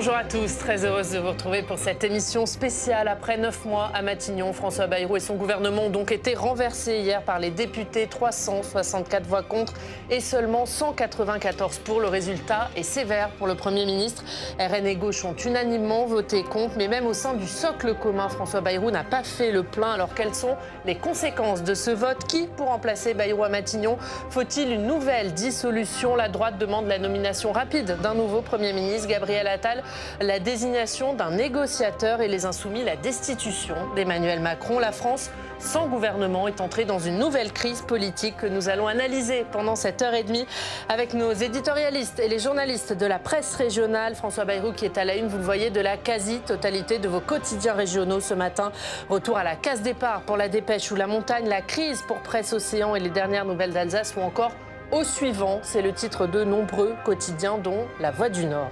Bonjour à tous, très heureuse de vous retrouver pour cette émission spéciale. Après 9 mois à Matignon, François Bayrou et son gouvernement ont donc été renversés hier par les députés. 364 voix contre et seulement 194 pour. Le résultat est sévère pour le Premier ministre. RN et Gauche ont unanimement voté contre, mais même au sein du socle commun, François Bayrou n'a pas fait le plein. Alors quelles sont les conséquences de ce vote? Qui pour remplacer Bayrou à Matignon? Faut-il une nouvelle dissolution? La droite demande la nomination rapide d'un nouveau Premier ministre. Gabriel Attal, la désignation d'un négociateur, et les Insoumis, la destitution d'Emmanuel Macron. La France, sans gouvernement, est entrée dans une nouvelle crise politique que nous allons analyser pendant cette heure et demie avec nos éditorialistes et les journalistes de la presse régionale. François Bayrou qui est à la une, vous le voyez, de la quasi-totalité de vos quotidiens régionaux ce matin. Retour à la case départ pour La Dépêche ou La Montagne, la crise pour Presse Océan et les dernières nouvelles d'Alsace, ou encore Au suivant, c'est le titre de nombreux quotidiens dont La Voix du Nord.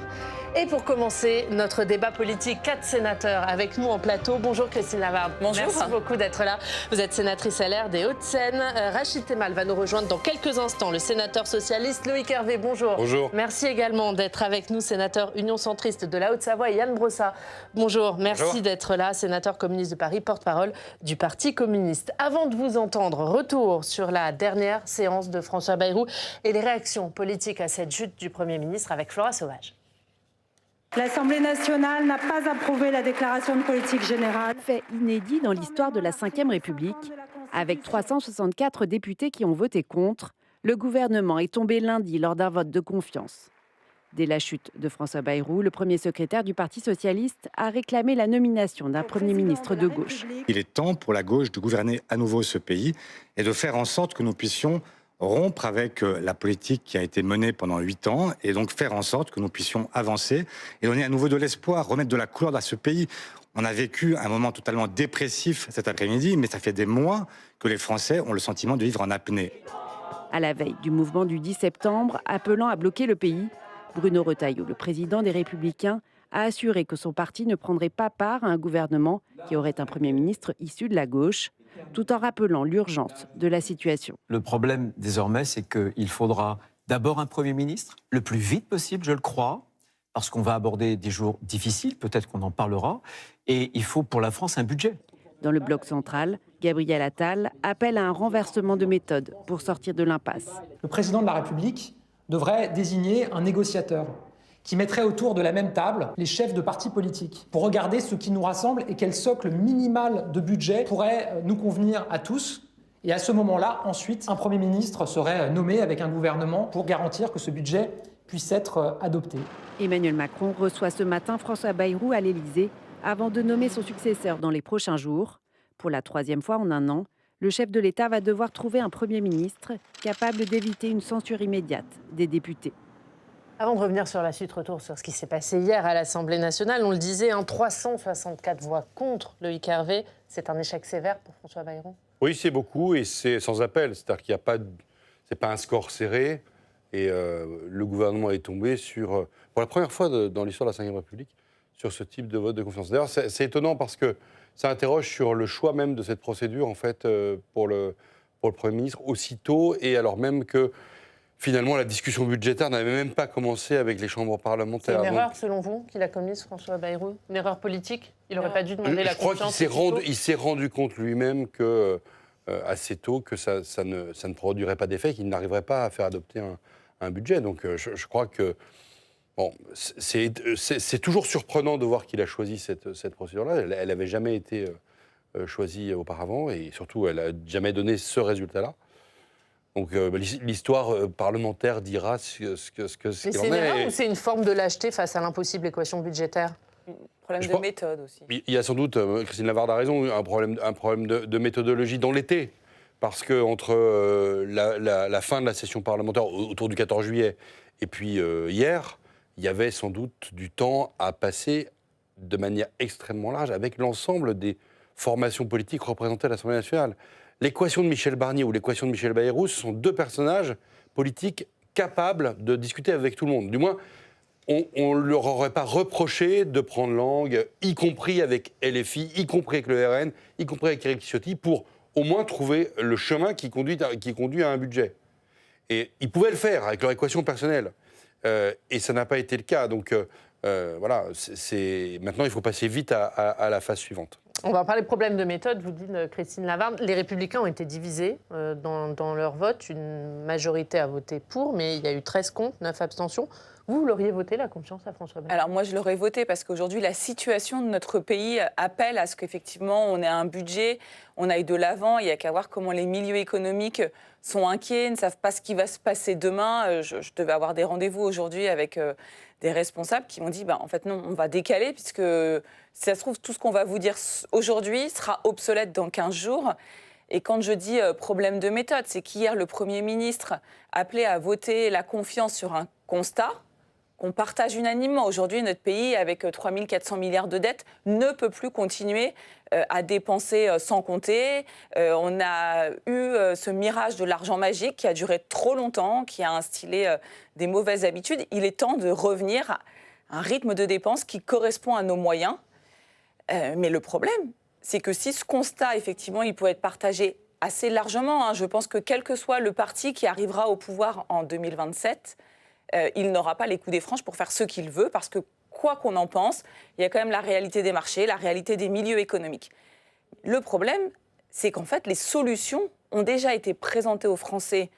Et pour commencer notre débat politique, 4 sénateurs avec nous en plateau. Bonjour Christine Lavarde. Bonjour. Merci beaucoup d'être là. Vous êtes sénatrice LR des Hauts-de-Seine. Rachid Temal va nous rejoindre dans quelques instants. Le sénateur socialiste Loïc Hervé, bonjour. Bonjour. Merci également d'être avec nous, sénateur Union centriste de la Haute-Savoie, et Yann Brossat. Bonjour, merci d'être là, sénateur communiste de Paris, porte-parole du Parti communiste. Avant de vous entendre, retour sur la dernière séance de François Bayrou et les réactions politiques à cette chute du Premier ministre avec Flora Sauvage. L'Assemblée nationale n'a pas approuvé la déclaration de politique générale. Fait inédit dans l'histoire de la Ve République. Avec 364 députés qui ont voté contre, le gouvernement est tombé lundi lors d'un vote de confiance. Dès la chute de François Bayrou, le premier secrétaire du Parti socialiste a réclamé la nomination d'un Premier ministre de gauche. Il est temps pour la gauche de gouverner à nouveau ce pays et de faire en sorte que nous puissions rompre avec la politique qui a été menée pendant 8 ans et donc faire en sorte que nous puissions avancer et donner à nouveau de l'espoir, remettre de la couleur à ce pays. On a vécu un moment totalement dépressif cet après-midi, mais ça fait des mois que les Français ont le sentiment de vivre en apnée. À la veille du mouvement du 10 septembre, appelant à bloquer le pays, Bruno Retailleau, le président des Républicains, a assuré que son parti ne prendrait pas part à un gouvernement qui aurait un Premier ministre issu de la gauche, tout en rappelant l'urgence de la situation. Le problème désormais, c'est qu'il faudra d'abord un Premier ministre, le plus vite possible, je le crois, parce qu'on va aborder des jours difficiles, peut-être qu'on en parlera, et il faut pour la France un budget. Dans le bloc central, Gabriel Attal appelle à un renversement de méthode pour sortir de l'impasse. Le président de la République devrait désigner un négociateur qui mettrait autour de la même table les chefs de partis politiques pour regarder ce qui nous rassemble et quel socle minimal de budget pourrait nous convenir à tous. Et à ce moment-là, ensuite, un Premier ministre serait nommé avec un gouvernement pour garantir que ce budget puisse être adopté. Emmanuel Macron reçoit ce matin François Bayrou à l'Élysée avant de nommer son successeur dans les prochains jours. Pour la 3e fois en un an, le chef de l'État va devoir trouver un Premier ministre capable d'éviter une censure immédiate des députés. Avant de revenir sur la suite, retour sur ce qui s'est passé hier à l'Assemblée nationale. On le disait, 364 voix contre Loïc Hervé. C'est un échec sévère pour François Bayrou. Oui, c'est beaucoup et c'est sans appel. C'est-à-dire qu'il n'y a pas, c'est pas un score serré et le gouvernement est tombé sur, pour la première fois dans l'histoire de la Ve République, sur ce type de vote de confiance. D'ailleurs, c'est étonnant parce que ça interroge sur le choix même de cette procédure en fait pour le Premier ministre aussitôt, et alors même que finalement, la discussion budgétaire n'avait même pas commencé avec les chambres parlementaires. C'est une erreur, selon vous, qu'il a commise, François Bayrou? Une erreur politique? Il n'aurait pas dû demander la confiance? Je crois qu'il s'est rendu compte lui-même que, assez tôt, que ça ne produirait pas d'effet, qu'il n'arriverait pas à faire adopter un budget. Donc je crois que bon, c'est toujours surprenant de voir qu'il a choisi cette procédure-là. Elle n'avait jamais été choisie auparavant et surtout, elle n'a jamais donné ce résultat-là. Donc l'histoire parlementaire dira ce qu'il en est. Mais c'est une erreur ou c'est une forme de lâcheté face à l'impossible équation budgétaire? Problème de méthode aussi. Il y a sans doute, Christine Lavarde a raison, un problème de méthodologie dans l'été. Parce qu'entre la fin de la session parlementaire autour du 14 juillet et puis hier, il y avait sans doute du temps à passer de manière extrêmement large avec l'ensemble des formations politiques représentées à l'Assemblée nationale. L'équation de Michel Barnier ou l'équation de Michel Bayrou, ce sont 2 personnages politiques capables de discuter avec tout le monde. Du moins, on ne leur aurait pas reproché de prendre langue, y compris avec LFI, y compris avec le RN, y compris avec Éric Ciotti, pour au moins trouver le chemin qui conduit à un budget. Et ils pouvaient le faire avec leur équation personnelle. Et ça n'a pas été le cas. Donc Voilà, maintenant, il faut passer vite à la phase suivante. On va parler de problèmes de méthode, vous dites, Christine Lavarde. Les Républicains ont été divisés dans leur vote. Une majorité a voté pour, mais il y a eu 13 contre, 9 abstentions. Vous l'auriez voté, la confiance à François Bayrou? Alors moi, je l'aurais voté parce qu'aujourd'hui, la situation de notre pays appelle à ce qu'effectivement, on ait un budget, on aille de l'avant. Il n'y a qu'à voir comment les milieux économiques sont inquiets, ne savent pas ce qui va se passer demain. Je devais avoir des rendez-vous aujourd'hui avec des responsables qui m'ont dit, en fait non, on va décaler puisque si ça se trouve, tout ce qu'on va vous dire aujourd'hui sera obsolète dans 15 jours. Et quand je dis problème de méthode, c'est qu'hier, le Premier ministre appelait à voter la confiance sur un constat qu'on partage unanimement. Aujourd'hui, notre pays, avec 3 400 milliards de dettes, ne peut plus continuer à dépenser sans compter. On a eu ce mirage de l'argent magique qui a duré trop longtemps, qui a instillé des mauvaises habitudes. Il est temps de revenir à un rythme de dépenses qui correspond à nos moyens. Mais le problème, c'est que si ce constat, effectivement, il peut être partagé assez largement, je pense que quel que soit le parti qui arrivera au pouvoir en 2027, il n'aura pas les coups des franches pour faire ce qu'il veut, parce que quoi qu'on en pense, il y a quand même la réalité des marchés, la réalité des milieux économiques. Le problème, c'est qu'en fait, les solutions ont déjà été présentées aux Français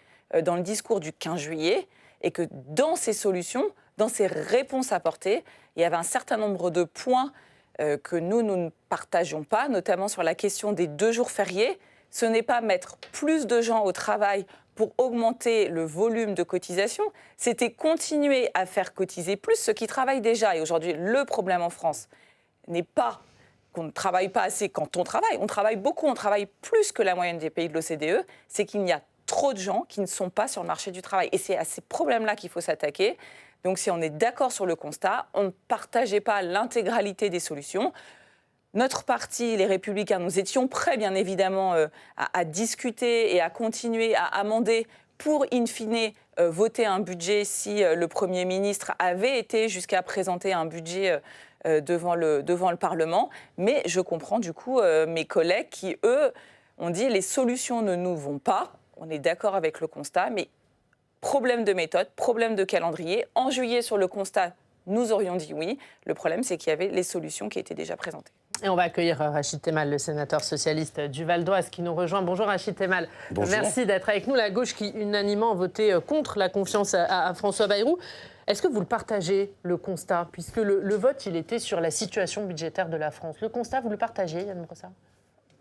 dans le discours du 15 juillet, et que dans ces solutions, dans ces réponses apportées, il y avait un certain nombre de points que nous ne partageons pas, notamment sur la question des 2 jours fériés. Ce n'est pas mettre plus de gens au travail pour augmenter le volume de cotisation, c'était continuer à faire cotiser plus ceux qui travaillent déjà. Et aujourd'hui, le problème en France n'est pas qu'on ne travaille pas assez quand on travaille beaucoup, on travaille plus que la moyenne des pays de l'OCDE, c'est qu'il y a trop de gens qui ne sont pas sur le marché du travail. Et c'est à ces problèmes-là qu'il faut s'attaquer. Donc si on est d'accord sur le constat, on ne partageait pas l'intégralité des solutions. Notre parti, les Républicains, nous étions prêts, bien évidemment, à discuter et à continuer à amender pour, in fine, voter un budget si le Premier ministre avait été jusqu'à présenter un budget devant le Parlement. Mais je comprends, du coup, mes collègues qui, eux, ont dit les solutions ne nous vont pas. On est d'accord avec le constat, mais problème de méthode, problème de calendrier. En juillet, sur le constat, nous aurions dit oui. Le problème, c'est qu'il y avait les solutions qui étaient déjà présentées. Et on va accueillir Rachid Temal, le sénateur socialiste du Val d'Oise, qui nous rejoint. Bonjour Rachid Temal. Bonjour. Merci d'être avec nous. La gauche qui unanimement a voté contre la confiance à François Bayrou. Est-ce que vous le partagez, le constat? Puisque le vote, il était sur la situation budgétaire de la France. Le constat, vous le partagez, Yann Brossard?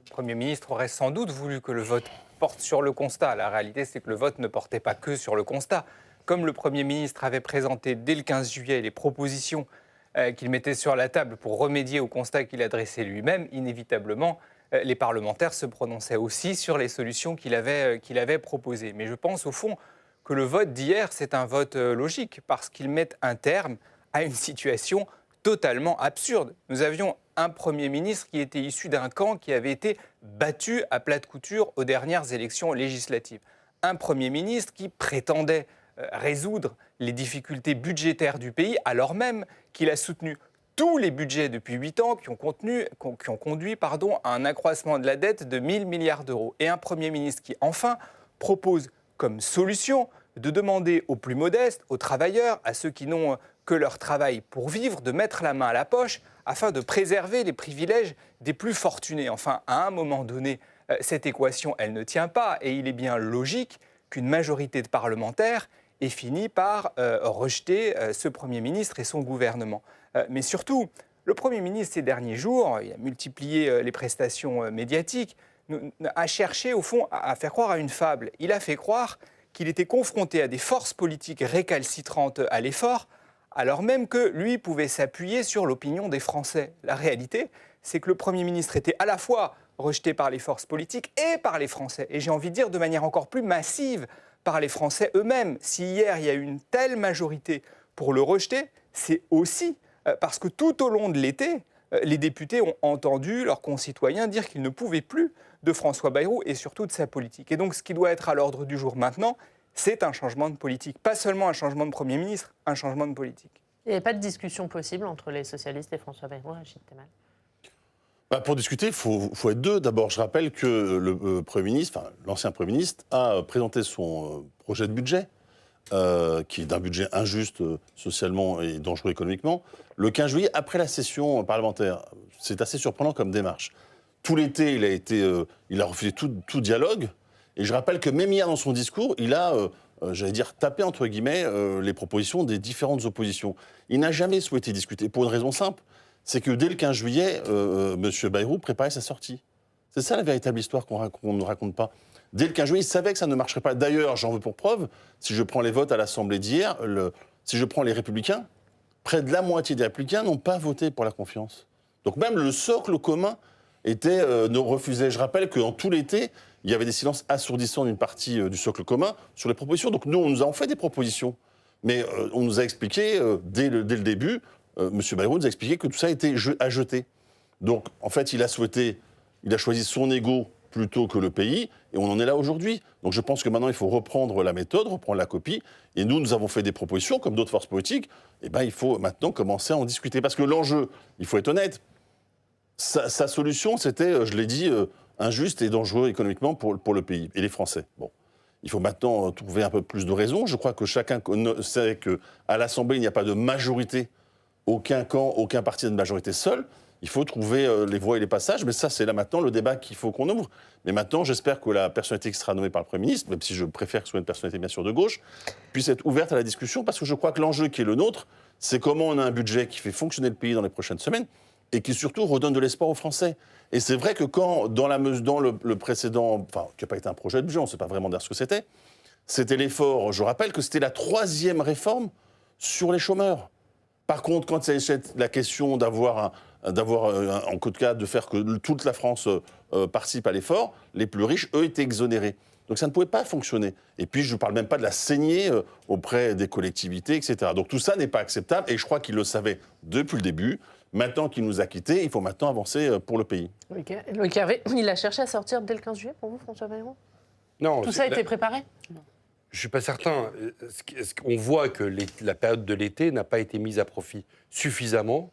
Le Premier ministre aurait sans doute voulu que le vote porte sur le constat. La réalité, c'est que le vote ne portait pas que sur le constat. Comme le Premier ministre avait présenté dès le 15 juillet les propositions qu'il mettait sur la table pour remédier au constat qu'il adressait lui-même, inévitablement, les parlementaires se prononçaient aussi sur les solutions qu'il avait proposées. Mais je pense au fond que le vote d'hier, c'est un vote logique, parce qu'il met un terme à une situation totalement absurde. Nous avions un Premier ministre qui était issu d'un camp qui avait été battu à plate couture aux dernières élections législatives. Un Premier ministre qui prétendait résoudre les difficultés budgétaires du pays, alors même qu'il a soutenu tous les budgets depuis 8 ans qui ont conduit à un accroissement de la dette de 1 000 milliards d'euros. Et un Premier ministre qui, enfin, propose comme solution de demander aux plus modestes, aux travailleurs, à ceux qui n'ont que leur travail pour vivre, de mettre la main à la poche afin de préserver les privilèges des plus fortunés. Enfin, à un moment donné, cette équation, elle ne tient pas. Et il est bien logique qu'une majorité de parlementaires ait fini par rejeter ce Premier ministre et son gouvernement. Mais surtout, le Premier ministre, ces derniers jours, il a multiplié les prestations médiatiques, a cherché, au fond, à faire croire à une fable. Il a fait croire qu'il était confronté à des forces politiques récalcitrantes à l'effort, alors même que lui pouvait s'appuyer sur l'opinion des Français. La réalité, c'est que le Premier ministre était à la fois rejeté par les forces politiques et par les Français. Et j'ai envie de dire de manière encore plus massive par les Français eux-mêmes. Si hier, il y a eu une telle majorité pour le rejeter, c'est aussi parce que tout au long de l'été, les députés ont entendu leurs concitoyens dire qu'ils ne pouvaient plus de François Bayrou et surtout de sa politique. Et donc, ce qui doit être à l'ordre du jour maintenant, c'est un changement de politique. Pas seulement un changement de Premier ministre, un changement de politique. Il n'y avait pas de discussion possible entre les socialistes et François Bayrou, Rachid Temal? Pour discuter, il faut être deux. D'abord, je rappelle que le Premier ministre, l'ancien Premier ministre, a présenté son projet de budget qui est d'un budget injuste socialement et dangereux économiquement, le 15 juillet, après la session parlementaire. C'est assez surprenant comme démarche. Tout l'été, il a refusé tout dialogue. Et je rappelle que même hier, dans son discours, il a, j'allais dire, tapé, entre guillemets, les propositions des différentes oppositions. Il n'a jamais souhaité discuter, pour une raison simple. C'est que dès le 15 juillet, M. Bayrou préparait sa sortie. C'est ça la véritable histoire qu'on ne raconte pas. Dès le 15 juillet, il savait que ça ne marcherait pas. D'ailleurs, j'en veux pour preuve, si je prends les votes à l'Assemblée d'hier, si je prends les Républicains, près de la moitié des Républicains n'ont pas voté pour la confiance. Donc même le socle commun refusait. Je rappelle qu'en tout l'été, il y avait des silences assourdissants d'une partie du socle commun sur les propositions. Donc nous, on nous a fait des propositions. Mais on nous a expliqué, dès le début, M. Bayrou nous a expliqué que tout ça était à jeter. Donc en fait, il a choisi son ego plutôt que le pays, et on en est là aujourd'hui. Donc je pense que maintenant, il faut reprendre la méthode, reprendre la copie, et nous avons fait des propositions, comme d'autres forces politiques, et il faut maintenant commencer à en discuter. Parce que l'enjeu, il faut être honnête, sa solution, c'était, je l'ai dit, injuste et dangereux économiquement pour le pays et les Français. Bon. Il faut maintenant trouver un peu plus de raisons. Je crois que chacun sait qu'à l'Assemblée, il n'y a pas de majorité, aucun camp, aucun parti n'a de majorité seul. Il faut trouver les voies et les passages, mais ça, c'est là maintenant le débat qu'il faut qu'on ouvre. Mais maintenant, j'espère que la personnalité qui sera nommée par le Premier ministre, même si je préfère que ce soit une personnalité bien sûr de gauche, puisse être ouverte à la discussion, parce que je crois que l'enjeu qui est le nôtre, c'est comment on a un budget qui fait fonctionner le pays dans les prochaines semaines, et qui surtout redonne de l'espoir aux Français. Et c'est vrai que quand, dans le précédent, enfin, qui n'a pas été un projet de budget, on ne sait pas vraiment dire ce que c'était l'effort, je rappelle que c'était la 3e réforme sur les chômeurs. Par contre, quand il s'agit la question d'avoir en coup de cas, de faire que toute la France participe à l'effort, les plus riches, eux, étaient exonérés. Donc ça ne pouvait pas fonctionner. Et puis, je ne parle même pas de la saignée auprès des collectivités, etc. Donc tout ça n'est pas acceptable, et je crois qu'il le savait depuis le début. Maintenant qu'il nous a quittés, il faut maintenant avancer pour le pays. Loïc Hervé, il a cherché à sortir dès le 15 juillet pour vous, François Bayrou ? Non. Tout ça a été préparé ? Je ne suis pas certain. On voit que la période de l'été n'a pas été mise à profit suffisamment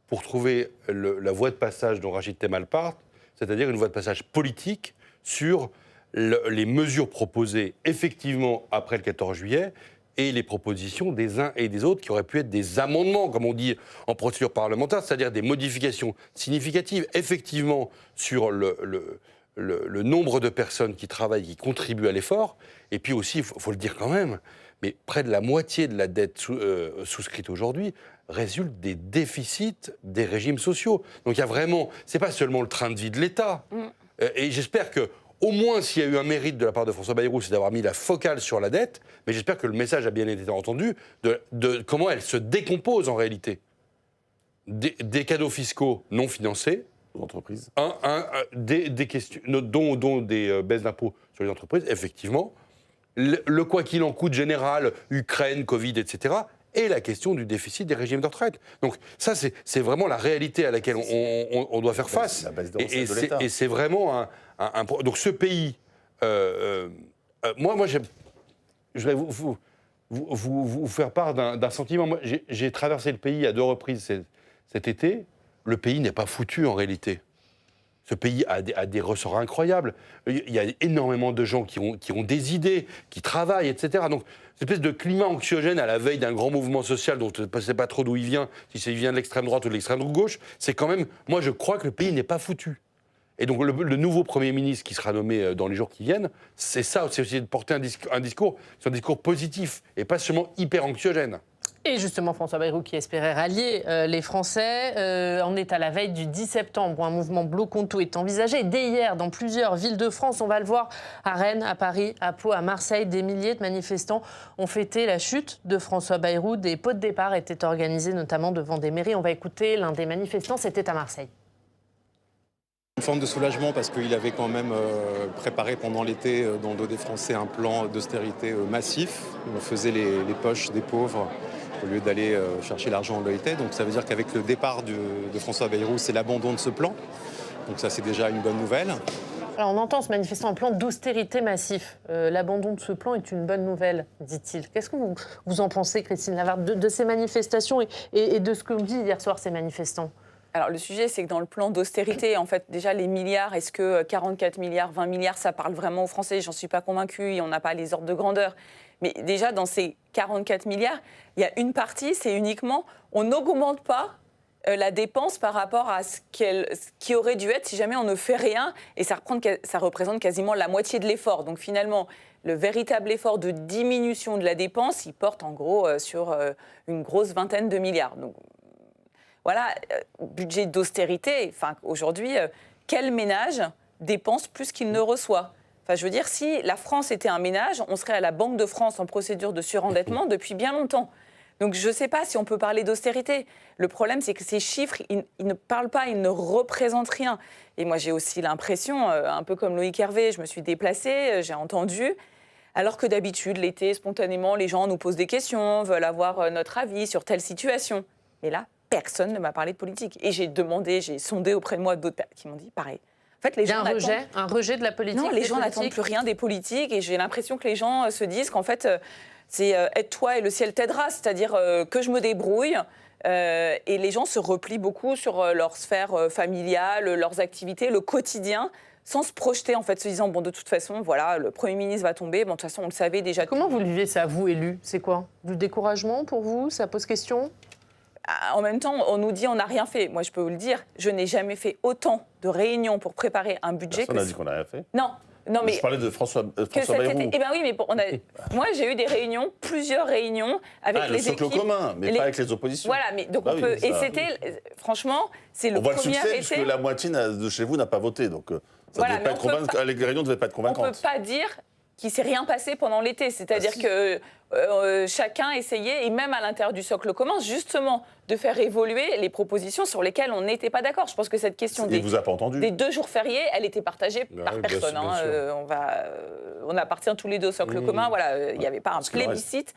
pour trouver la voie de passage dont Rachid Temal parle, c'est-à-dire une voie de passage politique sur les mesures proposées effectivement après le 14 juillet et les propositions des uns et des autres qui auraient pu être des amendements, comme on dit en procédure parlementaire, c'est-à-dire des modifications significatives, effectivement, sur le nombre de personnes qui travaillent, qui contribuent à l'effort, et puis aussi, il faut le dire quand même, mais près de la moitié de la dette souscrite aujourd'hui résulte des déficits des régimes sociaux. Donc il y a vraiment, c'est pas seulement le train de vie de l'État. Et j'espère que, au moins, s'il y a eu un mérite de la part de François Bayrou, c'est d'avoir mis la focale sur la dette, mais j'espère que le message a bien été entendu de comment elle se décompose en réalité. Des cadeaux fiscaux non financés, aux entreprises, des questions, dont des baisses d'impôts sur les entreprises, effectivement, le quoi qu'il en coûte général, Ukraine, Covid, etc., et la question du déficit des régimes de retraite. Donc ça, c'est vraiment la réalité à laquelle on doit faire face. La base de recettes de l'État. Et c'est vraiment donc ce pays... moi, je vais vous faire part d'un sentiment. Moi, j'ai traversé le pays à 2 reprises cet été. Le pays n'est pas foutu en réalité. Ce pays a des ressorts incroyables. Il y a énormément de gens qui ont des idées, qui travaillent, etc. Donc, cette espèce de climat anxiogène à la veille d'un grand mouvement social dont on ne sait pas trop d'où il vient, si il vient de l'extrême droite ou de l'extrême gauche, c'est quand même... Moi, je crois que le pays n'est pas foutu. Et donc, le nouveau Premier ministre qui sera nommé dans les jours qui viennent, c'est ça, c'est aussi de porter un discours positif et pas seulement hyper anxiogène. Et justement, François Bayrou, qui espérait rallier les Français, en est à la veille du 10 septembre, où un mouvement Bloquons tout est envisagé. Dès hier, dans plusieurs villes de France, on va le voir, à Rennes, à Paris, à Pau, à Marseille, des milliers de manifestants ont fêté la chute de François Bayrou. Des pots de départ étaient organisés, notamment devant des mairies. On va écouter l'un des manifestants, c'était à Marseille. Une forme de soulagement parce qu'il avait quand même préparé pendant l'été dans le dos des Français un plan d'austérité massif. On faisait les poches des pauvres au lieu d'aller chercher l'argent où il était. Donc ça veut dire qu'avec le départ de François Bayrou, c'est l'abandon de ce plan. Donc ça, c'est déjà une bonne nouvelle. Alors on entend ce manifestant un plan d'austérité massif. L'abandon de ce plan est une bonne nouvelle, dit-il. Qu'est-ce que vous en pensez, Christine Lavarde, de ces manifestations et de ce que dit hier soir ces manifestants ? Alors le sujet, c'est que dans le plan d'austérité, en fait, déjà les milliards, est-ce que 44 milliards, 20 milliards, ça parle vraiment aux Français? J'en suis pas convaincue, et on n'a pas les ordres de grandeur. Mais déjà, dans ces 44 milliards, il y a une partie, c'est uniquement, on n'augmente pas la dépense par rapport à ce qui aurait dû être si jamais on ne fait rien, et ça représente quasiment la moitié de l'effort. Donc finalement, le véritable effort de diminution de la dépense, il porte en gros sur une grosse vingtaine de milliards. Donc, voilà, budget d'austérité. Enfin, aujourd'hui, quel ménage dépense plus qu'il ne reçoit? Enfin, je veux dire, si la France était un ménage, on serait à la Banque de France en procédure de surendettement depuis bien longtemps. Donc, je ne sais pas si on peut parler d'austérité. Le problème, c'est que ces chiffres, ils ne parlent pas, ils ne représentent rien. Et moi, j'ai aussi l'impression, un peu comme Loïc Hervé, je me suis déplacée, j'ai entendu, alors que d'habitude, l'été, spontanément, les gens nous posent des questions, veulent avoir notre avis sur telle situation. Mais là, personne ne m'a parlé de politique. Et j'ai sondé auprès de moi d'autres personnes qui m'ont dit pareil. En fait, les gens un rejet de la politique. Non, les gens n'attendent plus rien des politiques. Et j'ai l'impression que les gens se disent qu'en fait, c'est aide-toi et le ciel t'aidera. C'est-à-dire que je me débrouille. Et les gens se replient beaucoup sur leur sphère familiale, leurs activités, le quotidien, sans se projeter, en fait, se disant, bon, de toute façon, voilà, le Premier ministre va tomber. Bon, de toute façon, on le savait déjà. Comment vous le vivez, ça, vous, élus? C'est quoi? Du découragement pour vous? Ça pose question? En même temps, on nous dit on n'a rien fait. Moi, je peux vous le dire, je n'ai jamais fait autant de réunions pour préparer un budget. Personne n'a dit qu'on n'a rien fait. Non, mais je parlais de François Bayrou. Eh bien oui, mais moi, j'ai eu des réunions, plusieurs réunions avec les équipes. Le socle commun, mais pas avec les oppositions. Voilà, mais donc on peut. Et c'était, franchement, c'est le premier été. On voit le succès, puisque la moitié de chez vous n'a pas voté. Donc, les réunions ne devaient pas être convaincantes. On ne peut pas dire qu'il ne s'est rien passé pendant l'été. C'est-à-dire que chacun essayait, et même à l'intérieur du socle commun, justement, de faire évoluer les propositions sur lesquelles on n'était pas d'accord. Je pense que cette question des 2 jours fériés, elle était partagée par personne. On appartient tous les deux au socle commun. Voilà, il n'y avait pas un plébiscite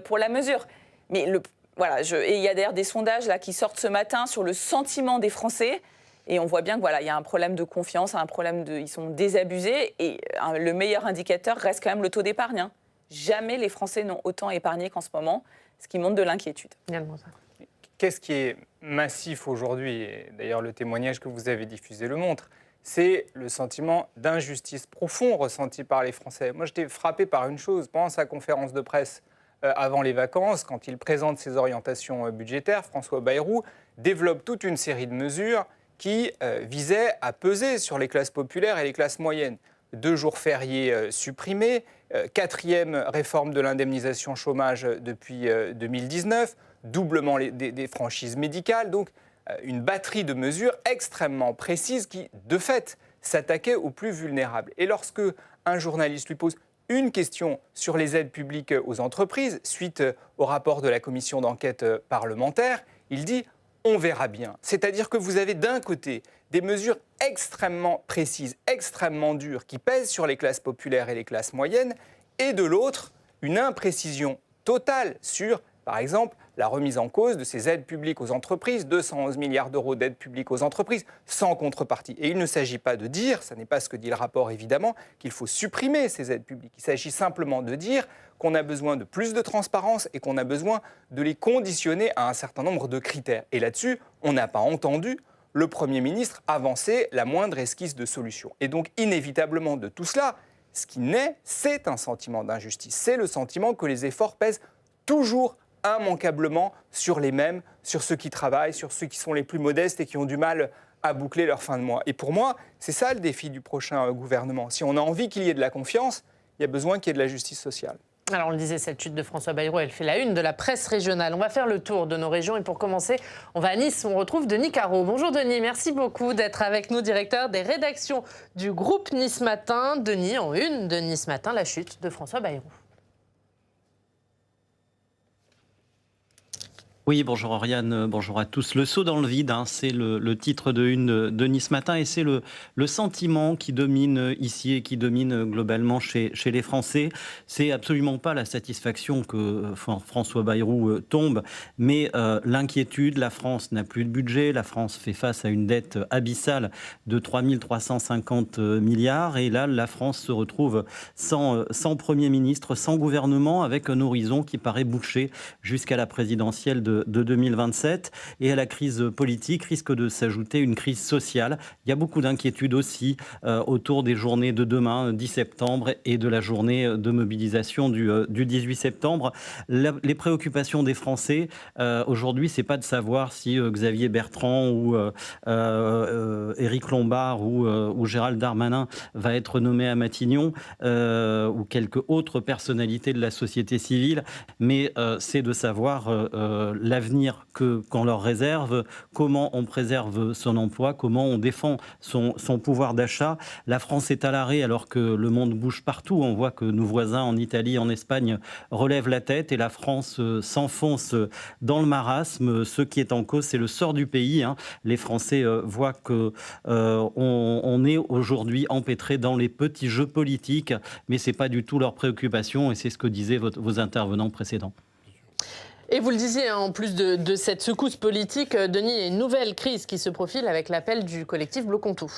pour la mesure. Mais et il y a d'ailleurs des sondages là, qui sortent ce matin sur le sentiment des Français. Et on voit bien qu'il y a un problème de confiance, ils sont désabusés. Et le meilleur indicateur reste quand même le taux d'épargne. Hein. Jamais les Français n'ont autant épargné qu'en ce moment, ce qui montre de l'inquiétude. Qu'est-ce qui est massif aujourd'hui, et d'ailleurs le témoignage que vous avez diffusé le montre, c'est le sentiment d'injustice profond ressenti par les Français. Moi, j'étais frappé par une chose. Pendant sa conférence de presse avant les vacances, quand il présente ses orientations budgétaires, François Bayrou développe toute une série de mesures qui visait à peser sur les classes populaires et les classes moyennes. 2 jours fériés supprimés, 4e réforme de l'indemnisation chômage depuis 2019, doublement des franchises médicales, donc une batterie de mesures extrêmement précises qui, de fait, s'attaquaient aux plus vulnérables. Et lorsque un journaliste lui pose une question sur les aides publiques aux entreprises, suite au rapport de la commission d'enquête parlementaire, il dit « on verra bien ». C'est-à-dire que vous avez d'un côté des mesures extrêmement précises, extrêmement dures, qui pèsent sur les classes populaires et les classes moyennes, et de l'autre, une imprécision totale sur, par exemple, la remise en cause de ces aides publiques aux entreprises, 211 milliards d'euros d'aides publiques aux entreprises, sans contrepartie. Et il ne s'agit pas de dire, ce n'est pas ce que dit le rapport évidemment, qu'il faut supprimer ces aides publiques. Il s'agit simplement de dire qu'on a besoin de plus de transparence et qu'on a besoin de les conditionner à un certain nombre de critères. Et là-dessus, on n'a pas entendu le Premier ministre avancer la moindre esquisse de solution. Et donc, inévitablement de tout cela, ce qui naît, c'est un sentiment d'injustice. C'est le sentiment que les efforts pèsent toujours immanquablement sur les mêmes, sur ceux qui travaillent, sur ceux qui sont les plus modestes et qui ont du mal à boucler leur fin de mois. Et pour moi, c'est ça le défi du prochain gouvernement. Si on a envie qu'il y ait de la confiance, il y a besoin qu'il y ait de la justice sociale. Alors on le disait, cette chute de François Bayrou, elle fait la une de la presse régionale. On va faire le tour de nos régions et pour commencer, on va à Nice. On retrouve Denis Caro. Bonjour Denis, merci beaucoup d'être avec nous, directeur des rédactions du groupe Nice Matin. Denis, en une de Nice Matin, la chute de François Bayrou. Oui, bonjour Oriane, bonjour à tous. Le saut dans le vide, c'est le titre de une de Nice Matin et c'est le sentiment qui domine ici et qui domine globalement chez les Français. C'est absolument pas la satisfaction que François Bayrou tombe, mais l'inquiétude. La France n'a plus de budget, la France fait face à une dette abyssale de 3 350 milliards et là, la France se retrouve sans Premier ministre, sans gouvernement, avec un horizon qui paraît bouché jusqu'à la présidentielle de de 2027. Et à la crise politique risque de s'ajouter une crise sociale. Il y a beaucoup d'inquiétudes aussi autour des journées de demain, 10 septembre, et de la journée de mobilisation du 18 septembre. Les préoccupations des Français, aujourd'hui, c'est pas de savoir si Xavier Bertrand ou Éric Lombard ou Gérald Darmanin va être nommé à Matignon, ou quelques autres personnalités de la société civile, mais c'est de savoir l'avenir qu'on leur réserve, comment on préserve son emploi, comment on défend son pouvoir d'achat. La France est à l'arrêt alors que le monde bouge partout. On voit que nos voisins en Italie, en Espagne relèvent la tête et la France s'enfonce dans le marasme. Ce qui est en cause, c'est le sort du pays. Les Français voient que on est aujourd'hui empêtré dans les petits jeux politiques, mais c'est pas du tout leur préoccupation et c'est ce que disaient vos intervenants précédents. Et vous le disiez, en plus de cette secousse politique, Denis, il y a une nouvelle crise qui se profile avec l'appel du collectif Bloquons tout.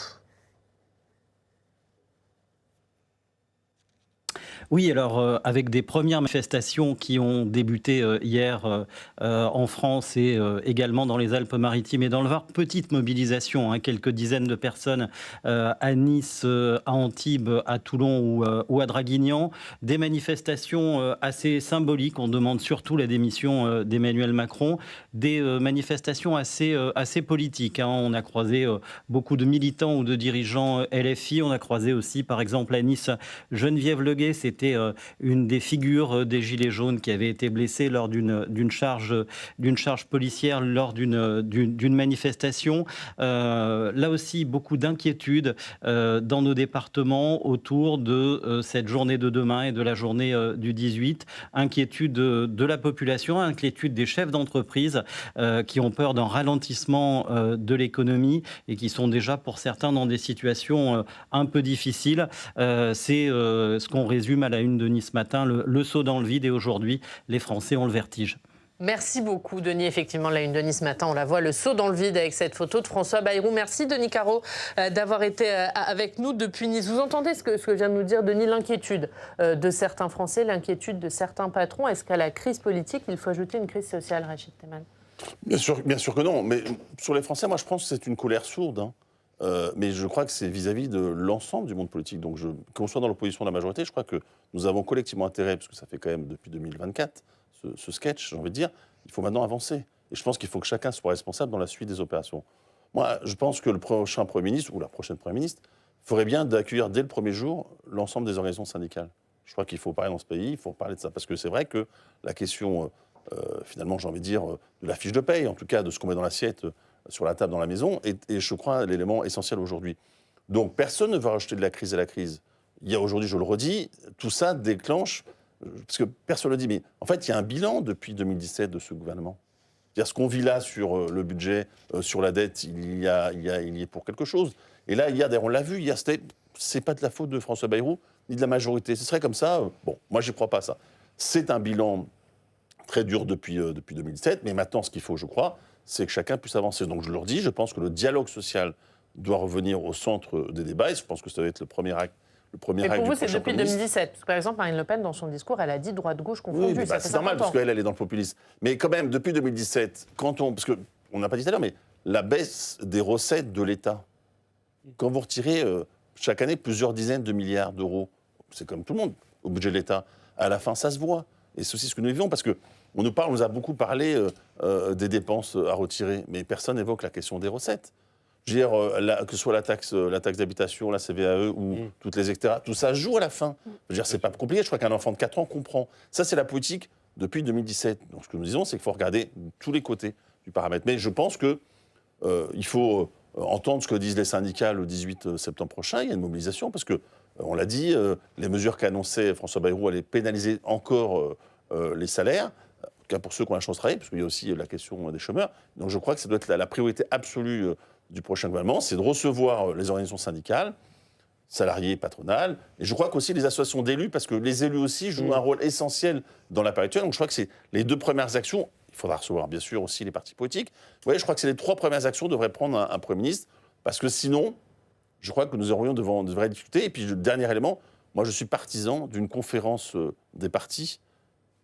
Oui, alors avec des premières manifestations qui ont débuté hier en France et également dans les Alpes-Maritimes et dans le Var. Petite mobilisation, quelques dizaines de personnes à Nice, à Antibes, à Toulon ou à Draguignan. Des manifestations assez symboliques. On demande surtout la démission d'Emmanuel Macron. Des manifestations assez politiques. On a croisé beaucoup de militants ou de dirigeants LFI. On a croisé aussi, par exemple, à Nice, Geneviève Leguet. C'était une des figures des Gilets jaunes qui avait été blessée lors d'une charge policière, lors d'une manifestation. Là aussi, beaucoup d'inquiétudes dans nos départements autour de cette journée de demain et de la journée du 18. Inquiétude de la population, inquiétude des chefs d'entreprise qui ont peur d'un ralentissement de l'économie et qui sont déjà, pour certains, dans des situations un peu difficiles. C'est ce qu'on résume à la une de Nice Matin, le saut dans le vide, et aujourd'hui, les Français ont le vertige. Merci beaucoup, Denis. Effectivement, la une de Nice Matin, on la voit, le saut dans le vide avec cette photo de François Bayrou. Merci, Denis Caro, d'avoir été avec nous depuis Nice. Vous entendez ce que vient de nous dire Denis, l'inquiétude de certains Français, l'inquiétude de certains patrons. Est-ce qu'à la crise politique, il faut ajouter une crise sociale, Rachid Temal ? Bien sûr que non. Mais sur les Français, moi, je pense que c'est une colère sourde. Mais je crois que c'est vis-à-vis de l'ensemble du monde politique. Donc, qu'on soit dans l'opposition ou la majorité, je crois que nous avons collectivement intérêt, parce que ça fait quand même depuis 2024, ce sketch, j'ai envie de dire, il faut maintenant avancer. Et je pense qu'il faut que chacun soit responsable dans la suite des opérations. Moi, je pense que le prochain Premier ministre, ou la prochaine Premier ministre, ferait bien d'accueillir dès le premier jour l'ensemble des organisations syndicales. Je crois qu'il faut parler dans ce pays, il faut parler de ça. Parce que c'est vrai que la question, finalement, j'ai envie de dire, de la fiche de paye, en tout cas de ce qu'on met dans l'assiette, sur la table dans la maison, est je crois, l'élément essentiel aujourd'hui. Donc, personne ne va rajouter de la crise à la crise. Il y a aujourd'hui, je le redis, tout ça déclenche, parce que personne ne le dit, mais en fait, il y a un bilan depuis 2017 de ce gouvernement. C'est-à-dire, ce qu'on vit là sur le budget, sur la dette, il y est pour quelque chose. Et là, hier, d'ailleurs, on l'a vu, hier, c'est pas de la faute de François Bayrou, ni de la majorité. Ce serait comme ça, bon, moi, j'y crois pas ça. C'est un bilan très dur depuis 2017, mais maintenant, ce qu'il faut, je crois, c'est que chacun puisse avancer. Donc je leur dis, je pense que le dialogue social doit revenir au centre des débats, et je pense que ça doit être le premier acte. Mais pour vous, c'est depuis 2017. Parce que, par exemple, Marine Le Pen, dans son discours, elle a dit droite-gauche confondue. Oui, c'est normal, parce qu'elle est dans le populisme. Mais quand même, depuis 2017, parce qu'on n'a pas dit tout à l'heure, mais la baisse des recettes de l'État, quand vous retirez chaque année plusieurs dizaines de milliards d'euros, c'est comme tout le monde, au budget de l'État, à la fin, ça se voit. Et c'est aussi ce que nous vivons, parce que on nous a beaucoup parlé des dépenses à retirer, mais personne n'évoque la question des recettes. Je veux dire, que ce soit la taxe d'habitation, la CVAE ou toutes les etc., tout ça joue à la fin. Je veux dire, c'est pas compliqué. Je crois qu'un enfant de 4 ans comprend. Ça, c'est la politique depuis 2017. Donc, ce que nous disons, c'est qu'il faut regarder tous les côtés du paramètre. Mais je pense que il faut entendre ce que disent les syndicats le 18 septembre prochain. Il y a une mobilisation parce que, on l'a dit, les mesures qu'a François Bayrou allaient pénaliser encore les salaires. Cas pour ceux qui ont la chance de travailler, parce qu'il y a aussi la question des chômeurs. Donc je crois que ça doit être la priorité absolue du prochain gouvernement, c'est de recevoir les organisations syndicales, salariés, patronales, et je crois qu'aussi les associations d'élus, parce que les élus aussi jouent un rôle essentiel dans la période actuelle. Donc je crois que c'est les 2 premières actions. Il faudra recevoir bien sûr aussi les partis politiques. Vous voyez, je crois que c'est les 3 premières actions que devrait prendre un Premier ministre, parce que sinon, je crois que nous aurions de vraies difficultés. Et puis le dernier élément, moi je suis partisan d'une conférence des partis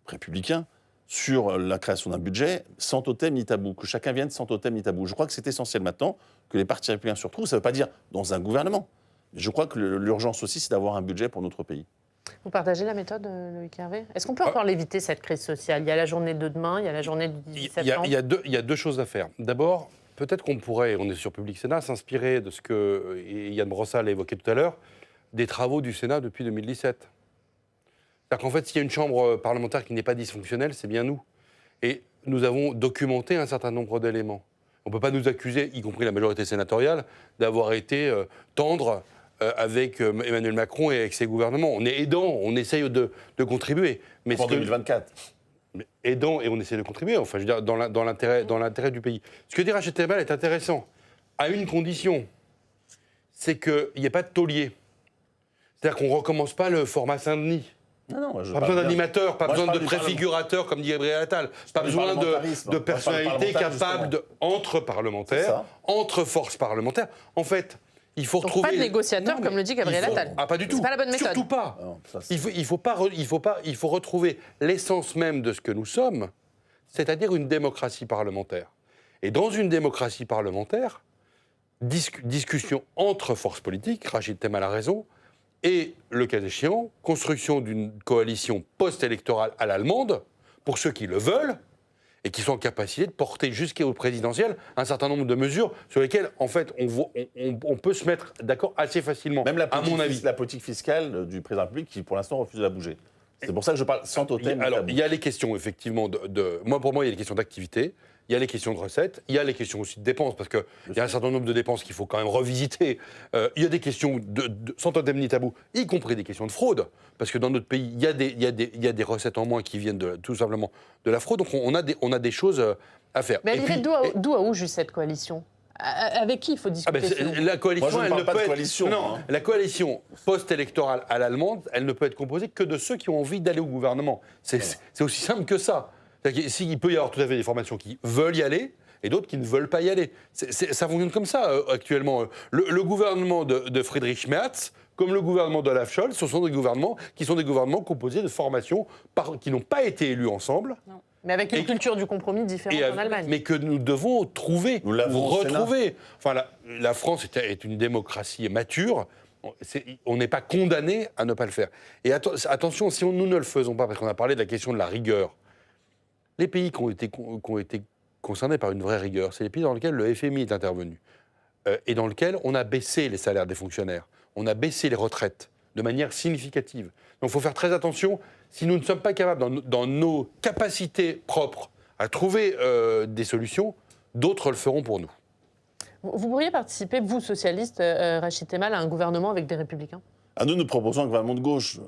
républicains sur la création d'un budget sans totem ni tabou, que chacun vienne sans totem ni tabou. Je crois que c'est essentiel maintenant que les partis républicains se retrouvent. Ça ne veut pas dire dans un gouvernement. Mais je crois que l'urgence aussi, c'est d'avoir un budget pour notre pays. Vous partagez la méthode, Loïc Hervé? Est-ce qu'on peut encore l'éviter, cette crise sociale? Il y a la journée de demain, il y a la journée du 17 septembre. Il y a deux choses à faire. D'abord, peut-être qu'on pourrait, on est sur Public Sénat, s'inspirer de ce que Yann Brossal a évoqué tout à l'heure, des travaux du Sénat depuis 2017. C'est-à-dire qu'en fait, s'il y a une chambre parlementaire qui n'est pas dysfonctionnelle, c'est bien nous. Et nous avons documenté un certain nombre d'éléments. On ne peut pas nous accuser, y compris la majorité sénatoriale, d'avoir été tendre avec Emmanuel Macron et avec ses gouvernements. On est aidant, on essaye de contribuer. Mais en 2024. Aidant et on essaie de contribuer, enfin, je veux dire, dans l'intérêt du pays. Ce que dit Rachid Temal est intéressant, à une condition, c'est qu'il n'y ait pas de taulier. C'est-à-dire qu'on ne recommence pas le format Saint-Denis. Non, pas besoin d'animateurs, pas besoin de préfigurateurs, comme dit Gabriel Attal. Pas besoin de personnalités capables, entre parlementaires, entre forces parlementaires. En fait, il faut retrouver... Donc pas de négociateurs, comme le dit Gabriel Attal. Ah, pas du tout. C'est pas la bonne méthode. Surtout pas. Il faut retrouver l'essence même de ce que nous sommes, c'est-à-dire une démocratie parlementaire. Et dans une démocratie parlementaire, discussion entre forces politiques, Rachid Temal a raison, et, le cas échéant, construction d'une coalition post-électorale à l'allemande, pour ceux qui le veulent, et qui sont en capacité de porter jusqu'au présidentiel un certain nombre de mesures sur lesquelles, en fait, on peut se mettre d'accord assez facilement, même à mon avis. La politique fiscale du président de la République, qui, pour l'instant, refuse de la bouger. C'est pour ça que je parle sans totem. Alors, il y a les questions, effectivement, pour moi, il y a les questions d'activité. Il y a les questions de recettes, il y a les questions aussi de dépenses, parce qu'il y a un certain nombre de dépenses qu'il faut quand même revisiter. Il y a des questions sans totem ni tabou, y compris des questions de fraude, parce que dans notre pays, il y a des recettes en moins qui viennent tout simplement de la fraude, donc on a des choses à faire. Mais elle irait d'où à où, juste cette coalition? Avec qui il faut discuter? La coalition, moi, je ne parle pas de coalition. Non, la coalition post-électorale à l'allemande, elle ne peut être composée que de ceux qui ont envie d'aller au gouvernement. C'est aussi simple que ça. Il peut y avoir tout à fait des formations qui veulent y aller et d'autres qui ne veulent pas y aller. Ça fonctionne comme ça actuellement. Le gouvernement de Friedrich Merz, comme le gouvernement d'Olaf Scholz, ce sont des gouvernements qui sont des gouvernements composés de formations qui n'ont pas été élus ensemble. Non. Mais avec une culture du compromis différente en Allemagne. Mais que nous devons trouver, retrouver. Enfin, la France est une démocratie mature. On n'est pas condamné à ne pas le faire. Et attention, si nous ne le faisons pas, parce qu'on a parlé de la question de la rigueur, les pays qui ont été concernés par une vraie rigueur, c'est les pays dans lesquels le FMI est intervenu et dans lesquels on a baissé les salaires des fonctionnaires, on a baissé les retraites de manière significative. Donc il faut faire très attention. Si nous ne sommes pas capables, dans nos capacités propres, à trouver des solutions, d'autres le feront pour nous. Vous pourriez participer, vous, socialiste, Rachid Temal, à un gouvernement avec des Républicains? Nous proposons un gouvernement de gauche.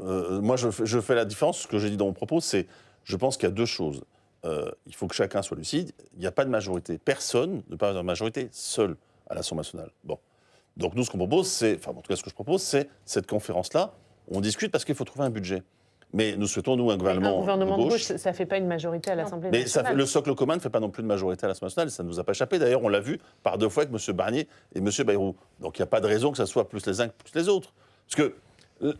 Moi, je fais la différence. Ce que j'ai dit dans mon propos, c'est je pense qu'il y a deux choses. Il faut que chacun soit lucide. Il n'y a pas de majorité. Personne ne peut avoir une majorité seul à l'Assemblée nationale. Bon. Donc nous, ce qu'on propose, en tout cas, ce que je propose, c'est cette conférence-là. On discute parce qu'il faut trouver un budget. Mais nous souhaitons, nous, un gouvernement de gauche. Ça ne fait pas une majorité à l'Assemblée nationale. Mais le socle commun ne fait pas non plus de majorité à l'Assemblée nationale. Ça ne nous a pas échappé. D'ailleurs, on l'a vu par 2 fois avec M. Barnier et M. Bayrou. Donc il n'y a pas de raison que ça soit plus les uns que plus les autres. Parce que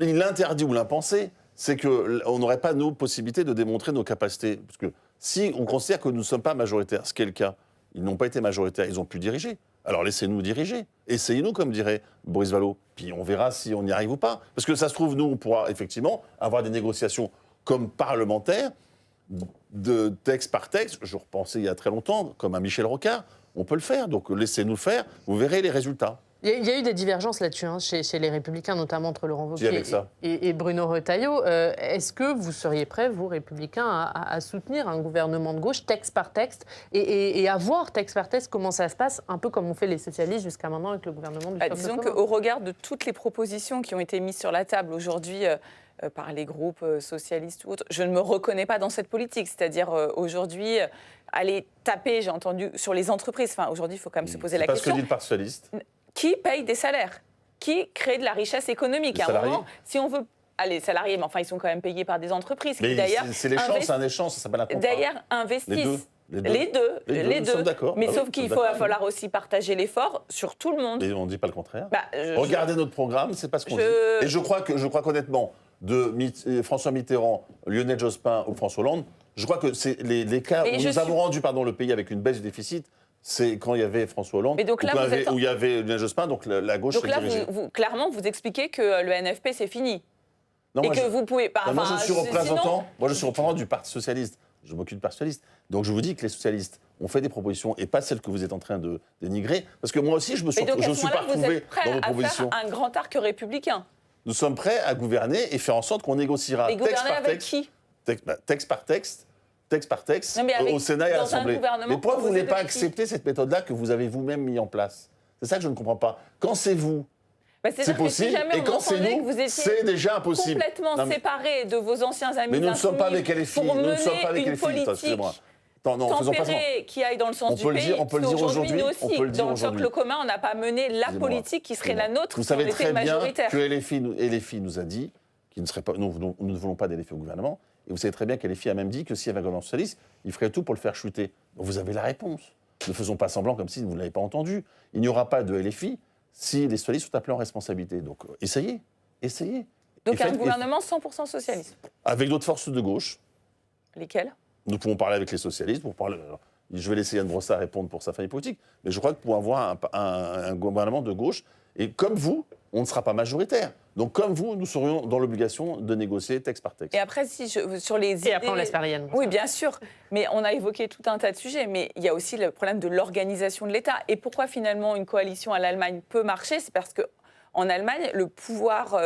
l'interdit ou l'impensé, c'est qu'on n'aurait pas, nous, possibilité de démontrer nos capacités. Parce que si on considère que nous ne sommes pas majoritaires, ce qui est le cas, ils n'ont pas été majoritaires, ils ont pu diriger. Alors laissez-nous diriger. Essayez-nous, comme dirait Boris Vallaud. Puis on verra si on y arrive ou pas. Parce que ça se trouve, nous, on pourra effectivement avoir des négociations comme parlementaires, de texte par texte. Je repensais il y a très longtemps, comme à Michel Rocard. On peut le faire. Donc laissez-nous faire. Vous verrez les résultats. Il y a eu des divergences là-dessus, chez les Républicains, notamment entre Laurent Wauquiez et Bruno Retailleau. Est-ce que vous seriez prêts, vous, Républicains, à soutenir un gouvernement de gauche, texte par texte, et à voir, texte par texte, comment ça se passe, un peu comme ont fait les socialistes jusqu'à maintenant avec le gouvernement du socle disons commun? qu'au regard de toutes les propositions qui ont été mises sur la table aujourd'hui par les groupes socialistes ou autres, je ne me reconnais pas dans cette politique. C'est-à-dire, aujourd'hui, aller taper, j'ai entendu, sur les entreprises. Enfin, aujourd'hui, il faut quand même se poser la question. C'est pas ce que dit le Parti socialiste. Qui paye des salaires? Qui crée de la richesse économique? À un moment, si on veut... Allez, salariés, mais enfin, ils sont quand même payés par des entreprises mais qui, d'ailleurs... C'est l'échange, c'est un échange, ça s'appelle un contrat. D'ailleurs, investissent. Les deux. Nous sommes d'accord. Mais sauf qu'il va falloir aussi partager l'effort sur tout le monde. Et on ne dit pas le contraire. Regardez notre programme, c'est pas ce qu'on dit. Et je crois qu'honnêtement, de François Mitterrand, Lionel Jospin ou François Hollande, Je crois que c'est les cas où nous avons rendu le pays avec une baisse du déficit, c'est quand il y avait François Hollande, donc là, où il y avait Lionel Jospin, donc la gauche donc là, clairement, vous expliquez que le NFP, c'est fini. Non, et que vous pouvez pas. Moi, je suis représentant du Parti socialiste. Je m'occupe du Parti socialiste. Donc je vous dis que les socialistes ont fait des propositions et pas celles que vous êtes en train de dénigrer. Parce que moi aussi, je me suis pas retrouvé dans vos propositions. Faire un grand arc républicain. Nous sommes prêts à gouverner et faire en sorte qu'on négociera texte par texte. Texte par texte. Texte par texte, au Sénat et à l'Assemblée. Mais pourquoi vous n'avez pas accepté cette méthode-là que vous avez vous-même mis en place? C'est ça que je ne comprends pas. Quand c'est vous, c'est possible, et quand c'est nous, c'est déjà impossible. Complètement séparés de vos anciens amis. Mais nous ne sommes pas avec LFI. Pour mener une politique tempérée qui aille dans le sens du pays. On peut le dire aujourd'hui. Dans le socle commun, on n'a pas mené la politique qui serait la nôtre. Vous savez très bien que LFI nous a dit qu'il ne serait pas. Nous ne voulons pas d'LFI au gouvernement. Et vous savez très bien qu'LFI a même dit que s'il y avait un gouvernement socialiste, il ferait tout pour le faire chuter. Donc vous avez la réponse. Ne faisons pas semblant comme si vous ne l'avez pas entendu. Il n'y aura pas de LFI si les socialistes sont appelés en responsabilité. Donc essayez. Donc un gouvernement 100% socialiste. Avec d'autres forces de gauche. Lesquelles? Nous pouvons parler avec les socialistes. Je vais laisser Yann Brossard répondre pour sa famille politique. Mais je crois que pour avoir un gouvernement de gauche, et comme vous, on ne sera pas majoritaire. Donc, comme vous, nous serions dans l'obligation de négocier texte par texte. Et après, sur les idées... Et après, on laisse parler Yann. Oui, bien sûr. Mais on a évoqué tout un tas de sujets. Mais il y a aussi le problème de l'organisation de l'État. Et pourquoi, finalement, une coalition à l'Allemagne peut marcher? C'est parce qu'en Allemagne, le pouvoir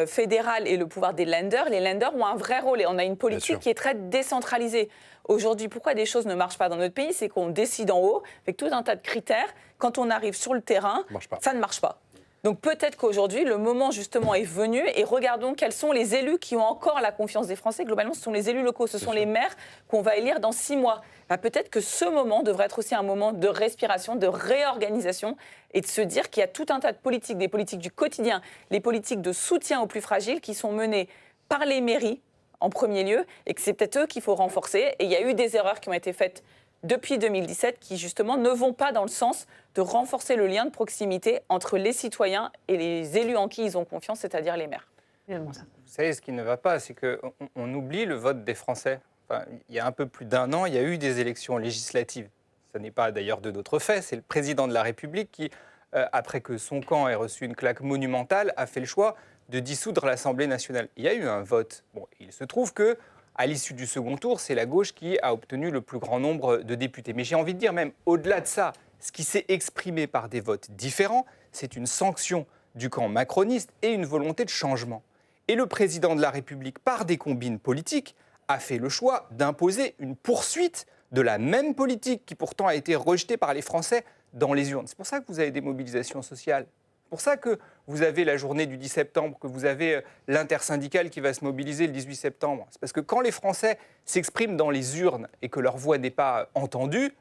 fédéral et le pouvoir des Länder, les Länder ont un vrai rôle. Et on a une politique qui est très décentralisée. Aujourd'hui, pourquoi des choses ne marchent pas dans notre pays? C'est qu'on décide en haut, avec tout un tas de critères. Quand on arrive sur le terrain, ça ne marche pas. Donc peut-être qu'aujourd'hui, le moment justement est venu et regardons quels sont les élus qui ont encore la confiance des Français. Globalement, ce sont les élus locaux, ce sont les maires qu'on va élire dans 6 mois. Peut-être que ce moment devrait être aussi un moment de respiration, de réorganisation et de se dire qu'il y a tout un tas de politiques, des politiques du quotidien, les politiques de soutien aux plus fragiles qui sont menées par les mairies en premier lieu et que c'est peut-être eux qu'il faut renforcer. Et il y a eu des erreurs qui ont été faites depuis 2017 qui, justement, ne vont pas dans le sens de renforcer le lien de proximité entre les citoyens et les élus en qui ils ont confiance, c'est-à-dire les maires. Vous savez, ce qui ne va pas, c'est qu'on oublie le vote des Français. Enfin, il y a un peu plus d'1 an, il y a eu des élections législatives. Ce n'est pas d'ailleurs de notre fait, c'est le président de la République qui, après que son camp ait reçu une claque monumentale, a fait le choix de dissoudre l'Assemblée nationale. Il y a eu un vote. Bon, il se trouve que à l'issue du second tour, c'est la gauche qui a obtenu le plus grand nombre de députés. Mais j'ai envie de dire même, au-delà de ça, ce qui s'est exprimé par des votes différents, c'est une sanction du camp macroniste et une volonté de changement. Et le président de la République, par des combines politiques, a fait le choix d'imposer une poursuite de la même politique qui pourtant a été rejetée par les Français dans les urnes. C'est pour ça que vous avez des mobilisations sociales. C'est pour ça que vous avez la journée du 10 septembre, que vous avez l'intersyndicale qui va se mobiliser le 18 septembre. C'est parce que quand les Français s'expriment dans les urnes et que leur voix n'est pas entendue,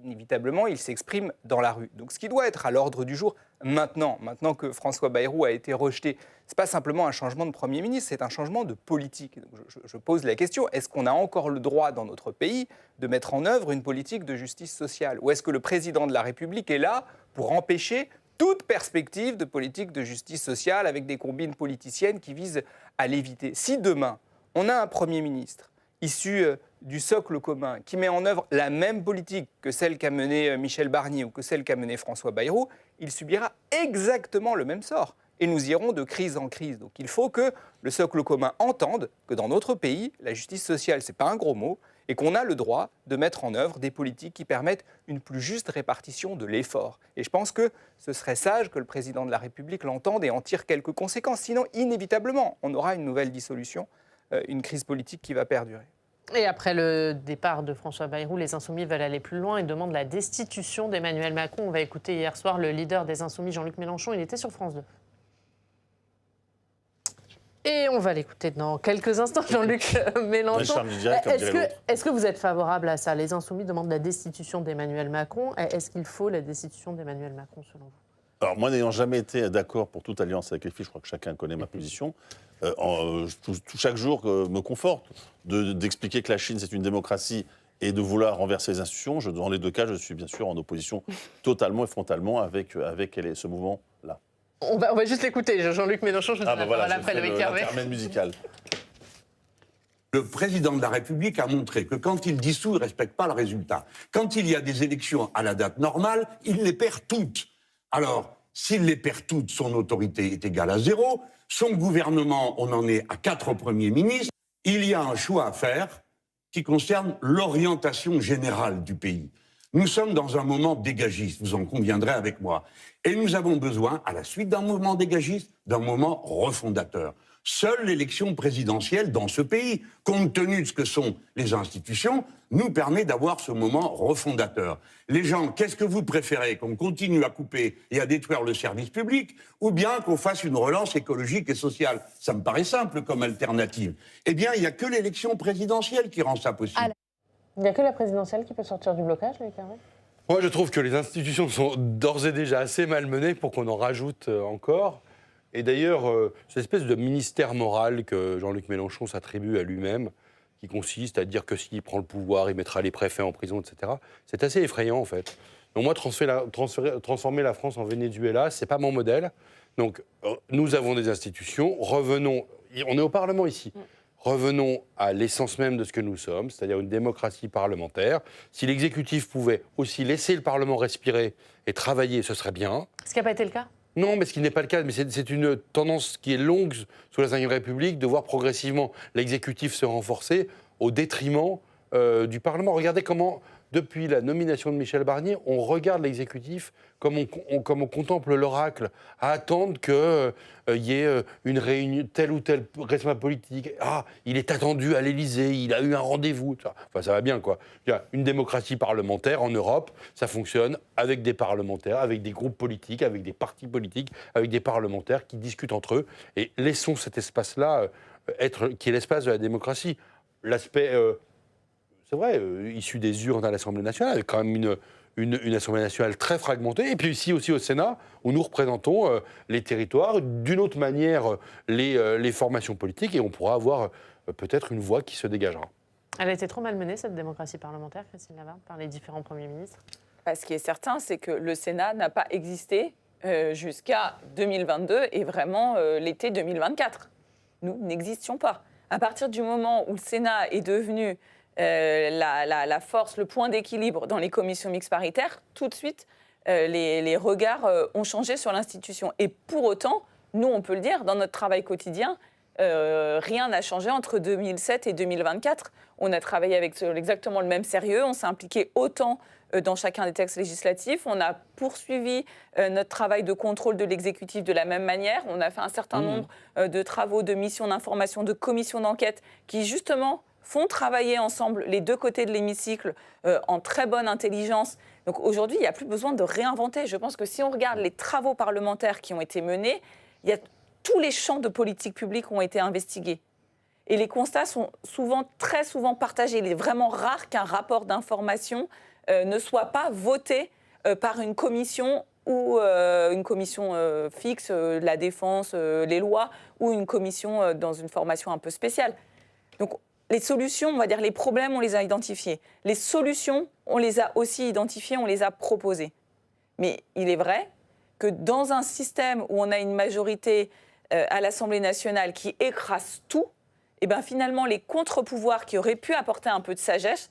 inévitablement, ils s'expriment dans la rue. Donc ce qui doit être à l'ordre du jour maintenant que François Bayrou a été rejeté, ce n'est pas simplement un changement de Premier ministre, c'est un changement de politique. Donc je pose la question, est-ce qu'on a encore le droit dans notre pays de mettre en œuvre une politique de justice sociale? Ou est-ce que le président de la République est là pour empêcher toute perspective de politique de justice sociale avec des combines politiciennes qui visent à l'éviter? Si demain, on a un Premier ministre issu du socle commun qui met en œuvre la même politique que celle qu'a menée Michel Barnier ou que celle qu'a menée François Bayrou, il subira exactement le même sort. Et nous irons de crise en crise. Donc il faut que le socle commun entende que dans notre pays, la justice sociale, ce n'est pas un gros mot, et qu'on a le droit de mettre en œuvre des politiques qui permettent une plus juste répartition de l'effort. Et je pense que ce serait sage que le président de la République l'entende et en tire quelques conséquences. Sinon, inévitablement, on aura une nouvelle dissolution, une crise politique qui va perdurer. Et après le départ de François Bayrou, les Insoumis veulent aller plus loin et demandent la destitution d'Emmanuel Macron. On va écouter hier soir le leader des Insoumis, Jean-Luc Mélenchon. Il était sur France 2. Et on va l'écouter dans quelques instants, Jean-Luc Mélenchon. Est-ce que vous êtes favorable à ça? Les Insoumis demandent la destitution d'Emmanuel Macron. Est-ce qu'il faut la destitution d'Emmanuel Macron, selon vous? Alors moi, n'ayant jamais été d'accord pour toute alliance avec les filles, je crois que chacun connaît ma position, chaque jour me conforte d'expliquer que la Chine, c'est une démocratie et de vouloir renverser les institutions. Dans les deux cas, je suis bien sûr en opposition totalement et frontalement avec ce mouvement-là. On va juste l'écouter, Jean-Luc Mélenchon, je vous dis la parole après Loïc Hervé. L'intermède musical. Le président de la République a montré que quand il dissout, il ne respecte pas le résultat. Quand il y a des élections à la date normale, il les perd toutes. Alors, s'il les perd toutes, son autorité est égale à 0. Son gouvernement, on en est à 4 premiers ministres. Il y a un choix à faire qui concerne l'orientation générale du pays. Nous sommes dans un moment dégagiste, vous en conviendrez avec moi. Et nous avons besoin, à la suite d'un mouvement dégagiste, d'un moment refondateur. Seule l'élection présidentielle dans ce pays, compte tenu de ce que sont les institutions, nous permet d'avoir ce moment refondateur. Les gens, qu'est-ce que vous préférez? Qu'on continue à couper et à détruire le service public, ou bien qu'on fasse une relance écologique et sociale? Ça me paraît simple comme alternative. Eh bien, il n'y a que l'élection présidentielle qui rend ça possible. Il n'y a que la présidentielle qui peut sortir du blocage, Loïc Hervé ? Moi, je trouve que les institutions sont d'ores et déjà assez malmenées pour qu'on en rajoute encore. Et d'ailleurs, cette espèce de ministère moral que Jean-Luc Mélenchon s'attribue à lui-même, qui consiste à dire que s'il prend le pouvoir, il mettra les préfets en prison, etc., c'est assez effrayant, en fait. Donc moi, transformer la France en Venezuela, c'est pas mon modèle. Donc, nous avons des institutions, revenons... On est au Parlement ici. Revenons à l'essence même de ce que nous sommes, c'est-à-dire une démocratie parlementaire. Si l'exécutif pouvait aussi laisser le Parlement respirer et travailler, ce serait bien. Ce qui n'a pas été le cas ? Non, mais ce qui n'est pas le cas. Mais c'est une tendance qui est longue sous la Ve République de voir progressivement l'exécutif se renforcer au détriment du Parlement. Regardez comment, depuis la nomination de Michel Barnier, on regarde l'exécutif comme on contemple l'oracle, à attendre qu'il y ait une réunion, tel ou tel responsable politique. Ah, il est attendu à l'Élysée, il a eu un rendez-vous. Enfin, ça va bien, quoi. Une démocratie parlementaire en Europe, ça fonctionne avec des parlementaires, avec des groupes politiques, avec des partis politiques, avec des parlementaires qui discutent entre eux. Et laissons cet espace-là qui est l'espace de la démocratie. L'aspect... c'est vrai, issu des urnes à l'Assemblée nationale, avec quand même une Assemblée nationale très fragmentée, et puis ici aussi au Sénat, où nous représentons les territoires, d'une autre manière les formations politiques, et on pourra avoir peut-être une voix qui se dégagera. Elle a été trop malmenée, cette démocratie parlementaire, Christine Lavarde, par les différents premiers ministres? Ce qui est certain, c'est que le Sénat n'a pas existé jusqu'à 2022 et vraiment l'été 2024. Nous n'existions pas. À partir du moment où le Sénat est devenu la force, le point d'équilibre dans les commissions mixtes paritaires, tout de suite, les regards ont changé sur l'institution. Et pour autant, nous, on peut le dire, dans notre travail quotidien, rien n'a changé entre 2007 et 2024. On a travaillé avec exactement le même sérieux, on s'est impliqué autant dans chacun des textes législatifs, on a poursuivi notre travail de contrôle de l'exécutif de la même manière, on a fait un certain nombre de travaux, de missions d'information, de commissions d'enquête qui, justement, font travailler ensemble les deux côtés de l'hémicycle en très bonne intelligence. Donc aujourd'hui, il n'y a plus besoin de réinventer. Je pense que si on regarde les travaux parlementaires qui ont été menés, tous les champs de politique publique ont été investigués. Et les constats sont très souvent partagés. Il est vraiment rare qu'un rapport d'information ne soit pas voté par une commission ou une commission fixe, la défense, les lois, ou une commission dans une formation un peu spéciale. Donc, les solutions, on va dire les problèmes, on les a identifiés. Les solutions, on les a aussi identifiées, on les a proposées. Mais il est vrai que dans un système où on a une majorité à l'Assemblée nationale qui écrase tout, et bien finalement les contre-pouvoirs qui auraient pu apporter un peu de sagesse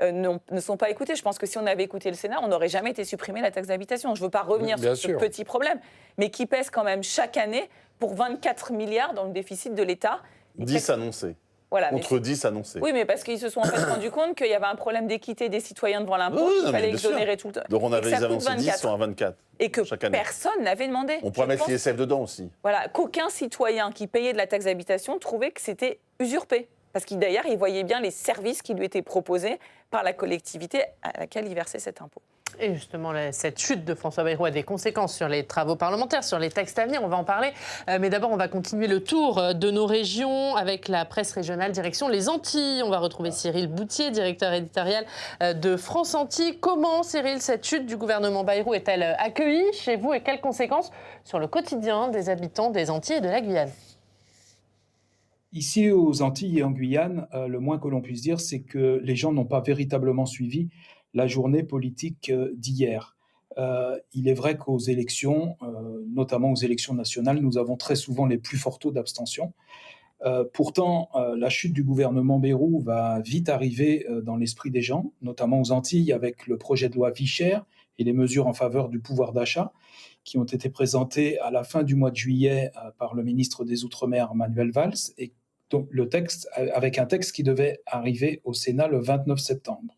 ne sont pas écoutés. Je pense que si on avait écouté le Sénat, on n'aurait jamais été supprimé la taxe d'habitation. Je ne veux pas revenir sur ce petit problème, mais qui pèse quand même chaque année pour 24 milliards dans le déficit de l'État. 10 annoncés. Voilà, contre 10 annoncés. Oui, mais parce qu'ils se sont en fait rendus compte qu'il y avait un problème d'équité des citoyens devant l'impôt, qu'il fallait exonérer tout le temps. Donc on avait les annoncés 10 sont à 24. Et que personne n'avait demandé. On pourrait mettre l'ISF dedans aussi. Voilà, qu'aucun citoyen qui payait de la taxe d'habitation trouvait que c'était usurpé. Parce qu'il d'ailleurs, il voyait bien les services qui lui étaient proposés par la collectivité à laquelle il versait cet impôt. Et justement, cette chute de François Bayrou a des conséquences sur les travaux parlementaires, sur les textes à venir, on va en parler. Mais d'abord, on va continuer le tour de nos régions avec la presse régionale direction les Antilles. On va retrouver Cyril Boutier, directeur éditorial de France Antilles. Comment, Cyril, cette chute du gouvernement Bayrou est-elle accueillie chez vous et quelles conséquences sur le quotidien des habitants des Antilles et de la Guyane ? Ici, aux Antilles et en Guyane, le moins que l'on puisse dire, c'est que les gens n'ont pas véritablement suivi la journée politique d'hier. Il est vrai qu'aux élections, notamment aux élections nationales, nous avons très souvent les plus forts taux d'abstention. Pourtant, la chute du gouvernement Bayrou va vite arriver dans l'esprit des gens, notamment aux Antilles, avec le projet de loi Vie chère et les mesures en faveur du pouvoir d'achat qui ont été présentées à la fin du mois de juillet par le ministre des Outre-mer, Manuel Valls, et donc avec un texte qui devait arriver au Sénat le 29 septembre.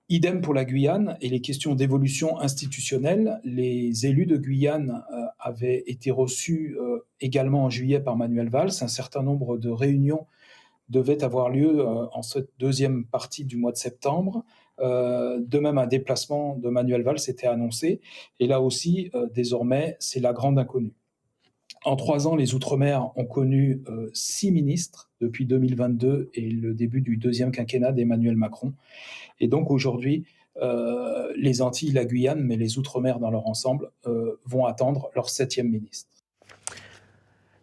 Idem pour la Guyane et les questions d'évolution institutionnelle. Les élus de Guyane avaient été reçus également en juillet par Manuel Valls. Un certain nombre de réunions devaient avoir lieu en cette deuxième partie du mois de septembre. De même, un déplacement de Manuel Valls était annoncé. Et là aussi, désormais, c'est la grande inconnue. En 3 ans, les Outre-mer ont connu 6 ministres depuis 2022 et le début du deuxième quinquennat d'Emmanuel Macron. Et donc aujourd'hui, les Antilles, la Guyane, mais les Outre-mer dans leur ensemble, vont attendre leur 7e ministre.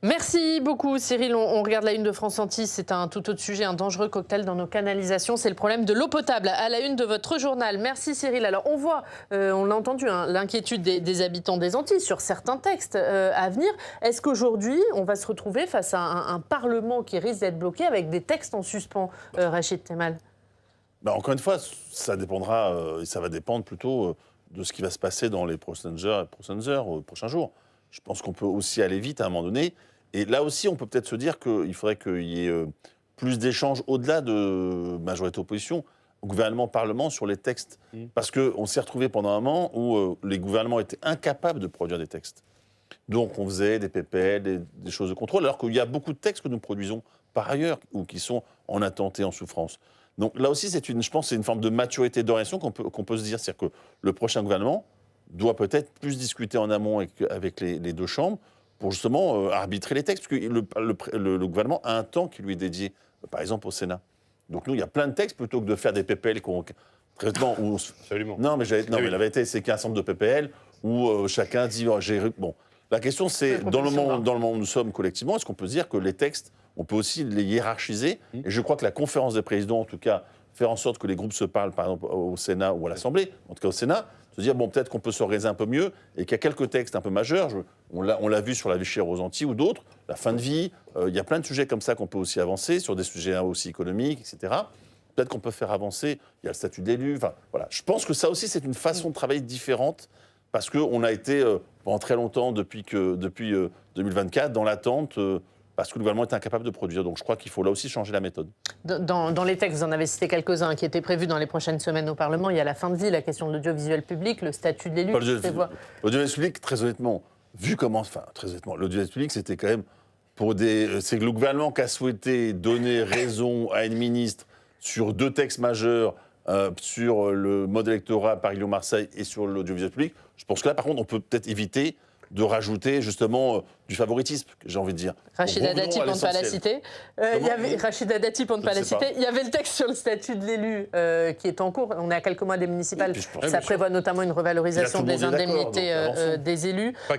Merci beaucoup Cyril. On regarde la une de France Antilles, c'est un tout autre sujet, un dangereux cocktail dans nos canalisations, c'est le problème de l'eau potable à la une de votre journal. Merci Cyril. Alors on voit, on l'a entendu, l'inquiétude des habitants des Antilles sur certains textes à venir. Est-ce qu'aujourd'hui on va se retrouver face à un Parlement qui risque d'être bloqué avec des textes en suspens, Rachid Temal? Encore une fois, ça dépendra, et ça va dépendre plutôt de ce qui va se passer dans les prochaines heures, prochains jours. Je pense qu'on peut aussi aller vite à un moment donné. Et là aussi, on peut peut-être se dire qu'il faudrait qu'il y ait plus d'échanges au-delà de majorité-opposition, gouvernement-parlement sur les textes. Parce qu'on s'est retrouvé pendant un moment où les gouvernements étaient incapables de produire des textes. Donc on faisait des PPL, des choses de contrôle, alors qu'il y a beaucoup de textes que nous produisons par ailleurs ou qui sont en attente et en souffrance. Donc là aussi, je pense que c'est une forme de maturité d'orientation qu'on peut se dire. C'est-à-dire que le prochain gouvernement doit peut-être plus discuter en amont avec les deux chambres pour justement arbitrer les textes, parce que le gouvernement a un temps qui lui est dédié, par exemple au Sénat. Donc nous, il y a plein de textes, plutôt que de faire des PPL traitement où... Absolument. Non, mais la vérité, c'est qu'il y a un centre de PPL où chacun dit... Bon, la question, c'est, dans le moment où nous sommes collectivement, est-ce qu'on peut se dire que les textes, on peut aussi les hiérarchiser? Et je crois que la conférence des présidents, en tout cas, faire en sorte que les groupes se parlent, par exemple, au Sénat ou à l'Assemblée, en tout cas au Sénat, se dire, bon, peut-être qu'on peut s'organiser un peu mieux et qu'il y a quelques textes un peu majeurs, on l'a vu sur la vie chère aux Antilles ou d'autres, la fin de vie, il y a plein de sujets comme ça qu'on peut aussi avancer, sur des sujets aussi économiques, etc. Peut-être qu'on peut faire avancer, il y a le statut d'élu, enfin, voilà. Je pense que ça aussi, c'est une façon de travailler différente, parce qu'on a été, pendant très longtemps, depuis 2024, dans l'attente, parce que le gouvernement était incapable de produire. Donc je crois qu'il faut là aussi changer la méthode. Dans les textes, vous en avez cité quelques-uns qui étaient prévus dans les prochaines semaines au Parlement. Il y a la fin de vie, la question de l'audiovisuel public, le statut de l'élu. L'audiovisuel public, très honnêtement, l'audiovisuel public, c'était quand même c'est le gouvernement qui a souhaité donner raison à une ministre sur 2 textes majeurs, sur le mode électoral Paris-Lyon-Marseille et sur l'audiovisuel public. Je pense que là, par contre, on peut peut-être éviter de rajouter justement du favoritisme, j'ai envie de dire. Rachida Dati, pour ne pas la citer. Rachida Dati, pour ne pas la citer. Il y avait le texte sur le statut de l'élu qui est en cours. On est à quelques mois des municipales. Ça prévoit notamment une revalorisation des indemnités des élus. Pas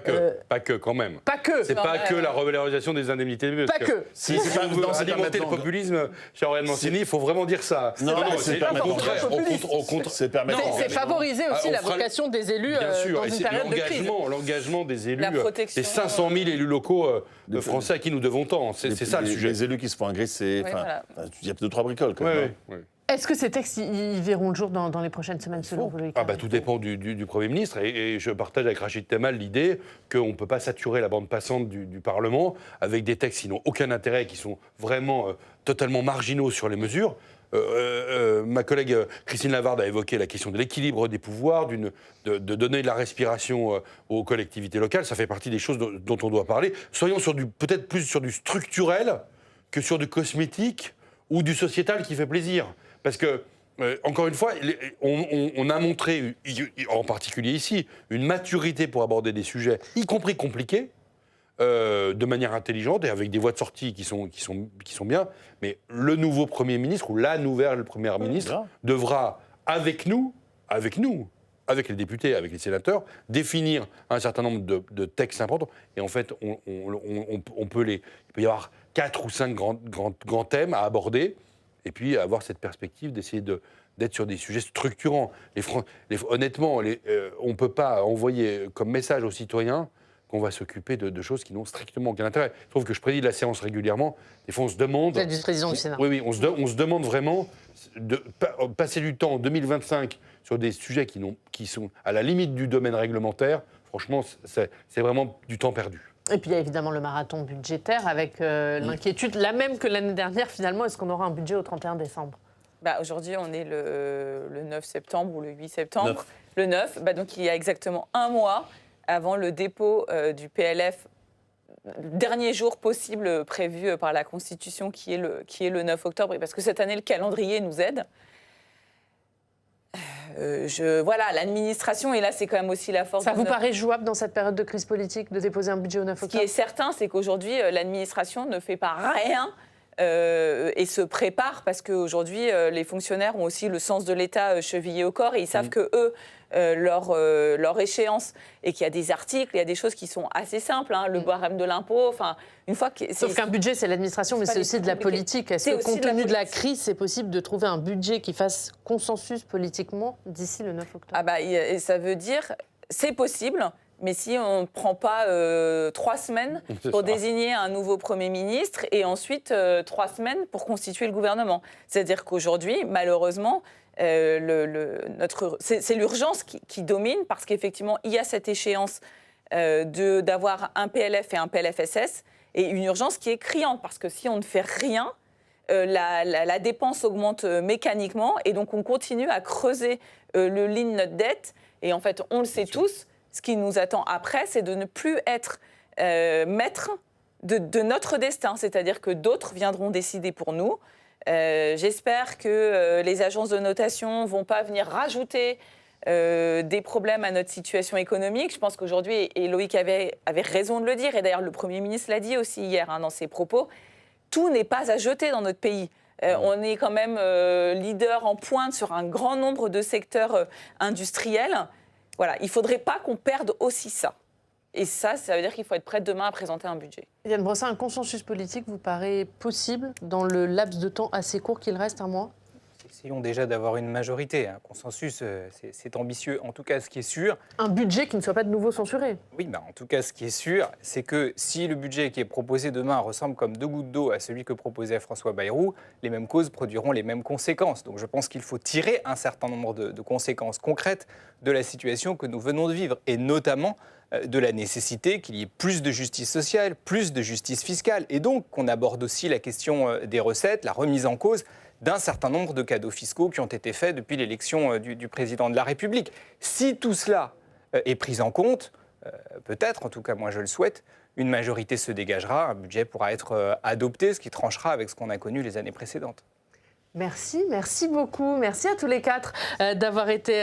que, quand même. Pas que. C'est pas que la revalorisation des indemnités des élus. Pas que. Si on veut alimenter le populisme, cher Aurélien Mancini, il faut vraiment dire ça. Non, c'est au contraire. C'est favoriser aussi la vocation des élus dans une période de crise. L'engagement des élus, des 500 000 élus locaux français à qui nous devons tant. C'est ça le sujet. Les élus qui se font agresser, il y a 2-3 bricoles quand même. Est-ce que ces textes, ils verront le jour dans les prochaines semaines, selon vous, Loïc? Tout dépend du Premier ministre. Et je partage avec Rachid Temal l'idée qu'on ne peut pas saturer la bande passante du Parlement avec des textes qui n'ont aucun intérêt, qui sont vraiment totalement marginaux sur les mesures. Ma collègue Christine Lavarde a évoqué la question de l'équilibre des pouvoirs, de donner de la respiration aux collectivités locales. Ça fait partie des choses dont on doit parler. Soyons peut-être plus sur du structurel que sur du cosmétique ou du sociétal qui fait plaisir. Parce que, encore une fois, on a montré, en particulier ici, une maturité pour aborder des sujets, y compris compliqués, de manière intelligente et avec des voies de sortie qui sont bien. Mais le nouveau Premier ministre ou la nouvelle Première ministre devra, avec nous, avec les députés, avec les sénateurs, définir un certain nombre de textes importants. Et en fait, il peut y avoir 4 ou 5 grands thèmes à aborder, et puis avoir cette perspective d'essayer d'être sur des sujets structurants. Honnêtement, on ne peut pas envoyer comme message aux citoyens qu'on va s'occuper de choses qui n'ont strictement aucun intérêt. Je trouve que je préside la séance régulièrement. Des fois, on se demande... Vous êtes vice-président du Sénat. Oui, on se demande vraiment de passer du temps en 2025 sur des sujets qui sont à la limite du domaine réglementaire. Franchement, c'est vraiment du temps perdu. Et puis il y a évidemment le marathon budgétaire avec l'inquiétude, la même que l'année dernière finalement, est-ce qu'on aura un budget au 31 décembre ? Aujourd'hui, on est le 9 septembre ou le 8 septembre. Le 9, donc il y a exactement un mois avant le dépôt du PLF, dernier jour possible prévu par la Constitution qui est le 9 octobre. Et parce que cette année, le calendrier nous aide. Voilà, l'administration, et là c'est quand même aussi la force... Ça vous paraît jouable dans cette période de crise politique de déposer un budget au 9 octobre ? Ce qui est certain, c'est qu'aujourd'hui, l'administration ne fait pas rien et se prépare parce qu'aujourd'hui, les fonctionnaires ont aussi le sens de l'État chevillé au corps et ils savent que eux, leur échéance, et qu'il y a des articles, il y a des choses qui sont assez simples, le barème de l'impôt, enfin, une fois que... Sauf qu'un budget, c'est l'administration, mais c'est aussi de la politique. Est-ce que, compte tenu de la crise, c'est possible de trouver un budget qui fasse consensus politiquement d'ici le 9 octobre ? Et ça veut dire, c'est possible, mais si on ne prend pas 3 semaines pour désigner un nouveau Premier ministre et ensuite 3 semaines pour constituer le gouvernement. C'est-à-dire qu'aujourd'hui, malheureusement, c'est l'urgence qui domine parce qu'effectivement, il y a cette échéance d'avoir un PLF et un PLFSS et une urgence qui est criante parce que si on ne fait rien, la dépense augmente mécaniquement et donc on continue à creuser le lit de notre dette et en fait, on le sait tous, ce qui nous attend après, c'est de ne plus être maître de notre destin, c'est-à-dire que d'autres viendront décider pour nous. J'espère que les agences de notation ne vont pas venir rajouter des problèmes à notre situation économique. Je pense qu'aujourd'hui, et Loïc avait raison de le dire, et d'ailleurs le Premier ministre l'a dit aussi hier dans ses propos, tout n'est pas à jeter dans notre pays. On est quand même leader en pointe sur un grand nombre de secteurs industriels. Voilà, il ne faudrait pas qu'on perde aussi ça. Et ça veut dire qu'il faut être prêt demain à présenter un budget. Yann Brossat, un consensus politique vous paraît possible dans le laps de temps assez court qu'il reste, un mois ? Essayons déjà d'avoir une majorité. Un consensus, c'est ambitieux. En tout cas, ce qui est sûr... Un budget qui ne soit pas de nouveau censuré. Oui, en tout cas, ce qui est sûr, c'est que si le budget qui est proposé demain ressemble comme 2 gouttes d'eau à celui que proposait François Bayrou, les mêmes causes produiront les mêmes conséquences. Donc je pense qu'il faut tirer un certain nombre de conséquences concrètes de la situation que nous venons de vivre, et notamment de la nécessité qu'il y ait plus de justice sociale, plus de justice fiscale, et donc qu'on aborde aussi la question des recettes, la remise en cause d'un certain nombre de cadeaux fiscaux qui ont été faits depuis l'élection du président de la République. Si tout cela est pris en compte, peut-être, en tout cas moi je le souhaite, une majorité se dégagera, un budget pourra être adopté, ce qui tranchera avec ce qu'on a connu les années précédentes. Merci beaucoup. Merci à tous les 4 d'avoir été...